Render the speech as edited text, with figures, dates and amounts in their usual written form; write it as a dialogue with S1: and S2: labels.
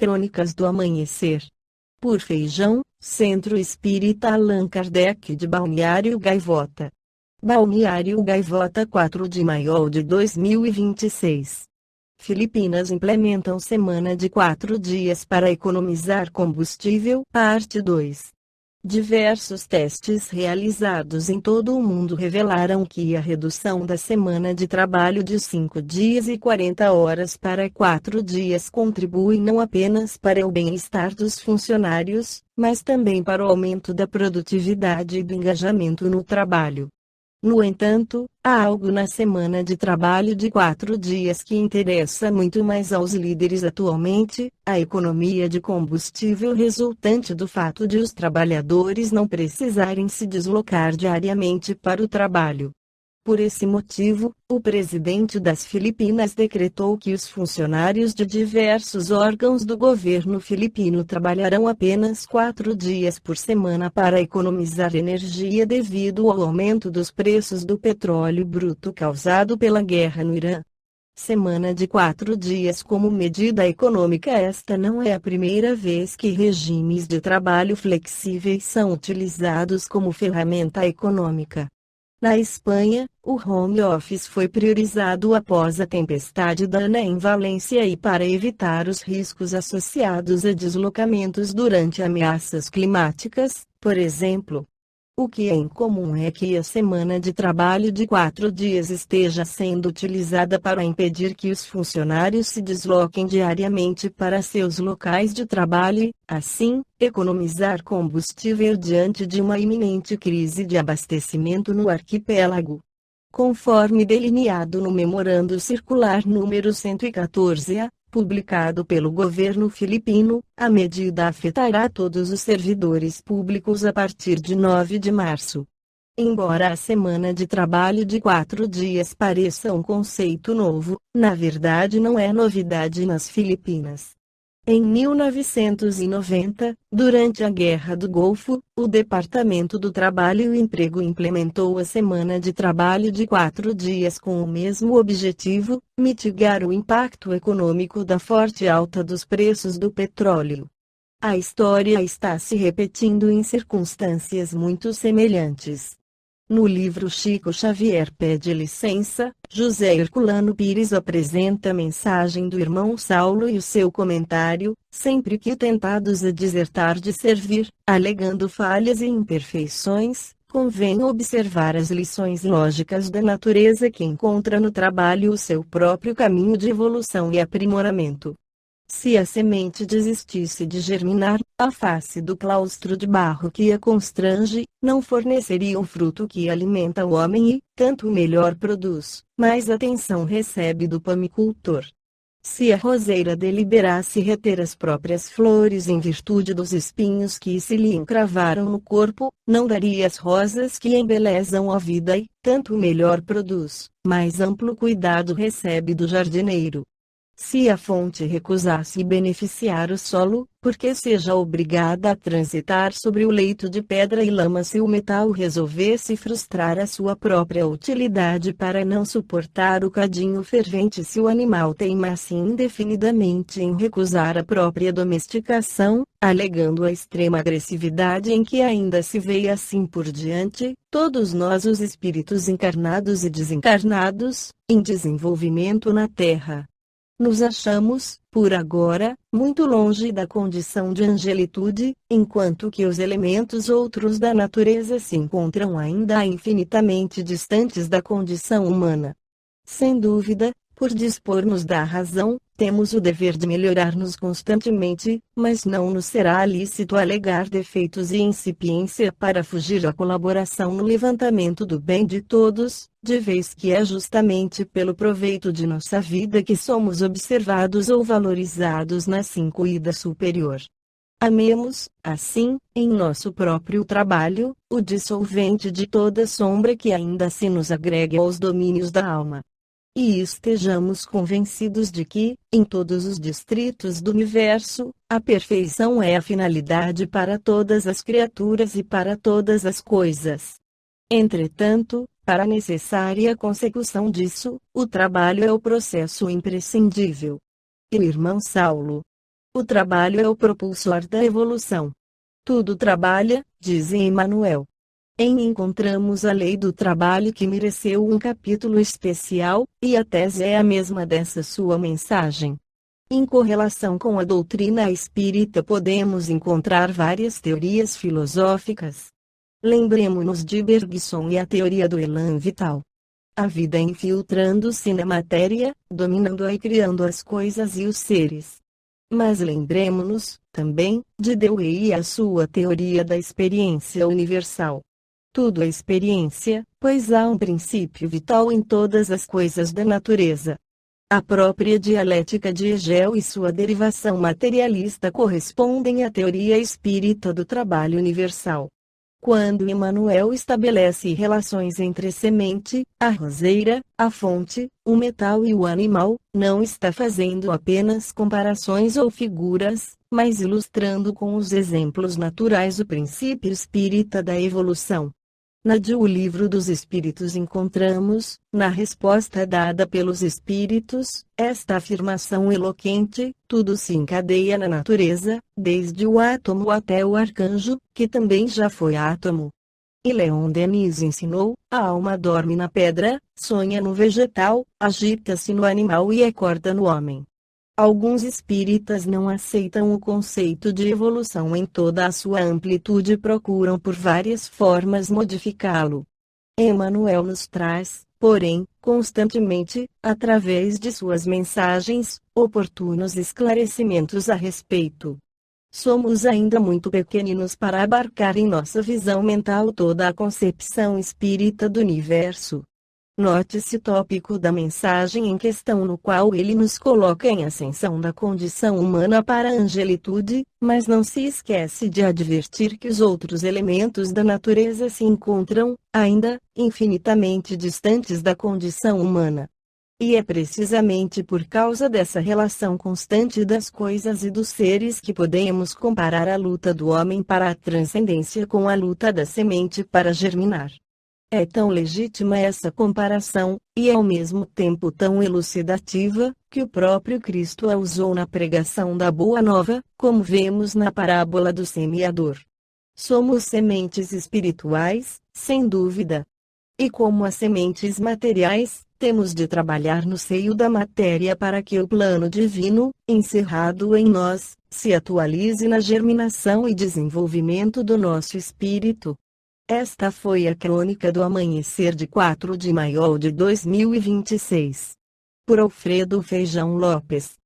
S1: Crônicas do Amanhecer. Por Feijão, Centro Espírita Allan Kardec de Balneário Gaivota. Balneário Gaivota, 4 de maio de 2026. Filipinas implementam semana de 4 dias para economizar combustível, parte 2. Diversos testes realizados em todo o mundo revelaram que a redução da semana de trabalho de 5 dias e 40 horas para 4 dias contribui não apenas para o bem-estar dos funcionários, mas também para o aumento da produtividade e do engajamento no trabalho. No entanto, há algo na semana de trabalho de 4 dias que interessa muito mais aos líderes atualmente: a economia de combustível resultante do fato de os trabalhadores não precisarem se deslocar diariamente para o trabalho. Por esse motivo, o presidente das Filipinas decretou que os funcionários de diversos órgãos do governo filipino trabalharão apenas 4 dias por semana para economizar energia devido ao aumento dos preços do petróleo bruto causado pela guerra no Irã. Semana de 4 dias como medida econômica. Esta não é a primeira vez que regimes de trabalho flexíveis são utilizados como ferramenta econômica. Na Espanha, o home office foi priorizado após a tempestade Dana em Valência e para evitar os riscos associados a deslocamentos durante ameaças climáticas, por exemplo. O que é incomum é que a semana de trabalho de 4 dias esteja sendo utilizada para impedir que os funcionários se desloquem diariamente para seus locais de trabalho e, assim, economizar combustível diante de uma iminente crise de abastecimento no arquipélago. Conforme delineado no Memorando Circular número 114-A, publicado pelo governo filipino, a medida afetará todos os servidores públicos a partir de 9 de março. Embora a semana de trabalho de 4 dias pareça um conceito novo, na verdade não é novidade nas Filipinas. Em 1990, durante a Guerra do Golfo, o Departamento do Trabalho e Emprego implementou a semana de trabalho de 4 dias com o mesmo objetivo: mitigar o impacto econômico da forte alta dos preços do petróleo. A história está se repetindo em circunstâncias muito semelhantes. No livro Chico Xavier Pede Licença, José Herculano Pires apresenta a mensagem do irmão Saulo e o seu comentário: sempre que tentados a desertar de servir, alegando falhas e imperfeições, convém observar as lições lógicas da natureza que encontra no trabalho o seu próprio caminho de evolução e aprimoramento. Se a semente desistisse de germinar, a face do claustro de barro que a constrange, não forneceria o fruto que alimenta o homem e, tanto melhor produz, mais atenção recebe do pamicultor. Se a roseira deliberasse reter as próprias flores em virtude dos espinhos que se lhe encravaram no corpo, não daria as rosas que embelezam a vida e, tanto melhor produz, mais amplo cuidado recebe do jardineiro. Se a fonte recusasse beneficiar o solo, porque seja obrigada a transitar sobre o leito de pedra e lama, se o metal resolvesse frustrar a sua própria utilidade para não suportar o cadinho fervente, se o animal teimasse indefinidamente em recusar a própria domesticação, alegando a extrema agressividade em que ainda se vê, assim por diante, todos nós, os espíritos encarnados e desencarnados, em desenvolvimento na Terra, nos achamos, por agora, muito longe da condição de angelitude, enquanto que os elementos outros da natureza se encontram ainda infinitamente distantes da condição humana. Sem dúvida, por dispor-nos da razão, temos o dever de melhorar-nos constantemente, mas não nos será lícito alegar defeitos e incipiência para fugir à colaboração no levantamento do bem de todos, de vez que é justamente pelo proveito de nossa vida que somos observados ou valorizados na cincoída superior. Amemos, assim, em nosso próprio trabalho, o dissolvente de toda sombra que ainda se nos agregue aos domínios da alma. E estejamos convencidos de que, em todos os distritos do universo, a perfeição é a finalidade para todas as criaturas e para todas as coisas. Entretanto, para a necessária consecução disso, o trabalho é o processo imprescindível. E o irmão Saulo O trabalho é o propulsor da evolução. Tudo trabalha, diz Emmanuel. Encontramos a lei do trabalho que mereceu um capítulo especial, e a tese é a mesma dessa sua mensagem. Em correlação com a doutrina espírita podemos encontrar várias teorias filosóficas. Lembremos-nos de Bergson e a teoria do elan vital. A vida infiltrando-se na matéria, dominando-a e criando as coisas e os seres. Mas lembremos-nos, também, de Dewey e a sua teoria da experiência universal. Tudo é experiência, pois há um princípio vital em todas as coisas da natureza. A própria dialética de Hegel e sua derivação materialista correspondem à teoria espírita do trabalho universal. Quando Emmanuel estabelece relações entre a semente, a roseira, a fonte, o metal e o animal, não está fazendo apenas comparações ou figuras, mas ilustrando com os exemplos naturais o princípio espírita da evolução. O Livro dos Espíritos encontramos, na resposta dada pelos Espíritos, esta afirmação eloquente: tudo se encadeia na natureza, desde o átomo até o arcanjo, que também já foi átomo. E Leon Denis ensinou: a alma dorme na pedra, sonha no vegetal, agita-se no animal e acorda no homem. Alguns espíritas não aceitam o conceito de evolução em toda a sua amplitude e procuram por várias formas modificá-lo. Emmanuel nos traz, porém, constantemente, através de suas mensagens, oportunos esclarecimentos a respeito. Somos ainda muito pequeninos para abarcar em nossa visão mental toda a concepção espírita do universo. Note-se o tópico da mensagem em questão, no qual ele nos coloca em ascensão da condição humana para a angelitude, mas não se esquece de advertir que os outros elementos da natureza se encontram, ainda, infinitamente distantes da condição humana. E é precisamente por causa dessa relação constante das coisas e dos seres que podemos comparar a luta do homem para a transcendência com a luta da semente para germinar. É tão legítima essa comparação, e ao mesmo tempo tão elucidativa, que o próprio Cristo a usou na pregação da Boa Nova, como vemos na parábola do semeador. Somos sementes espirituais, sem dúvida. E como as sementes materiais, temos de trabalhar no seio da matéria para que o plano divino, encerrado em nós, se atualize na germinação e desenvolvimento do nosso espírito. Esta foi a crônica do amanhecer de 4 de maio de 2026. Por Alfredo Feijão Lopes.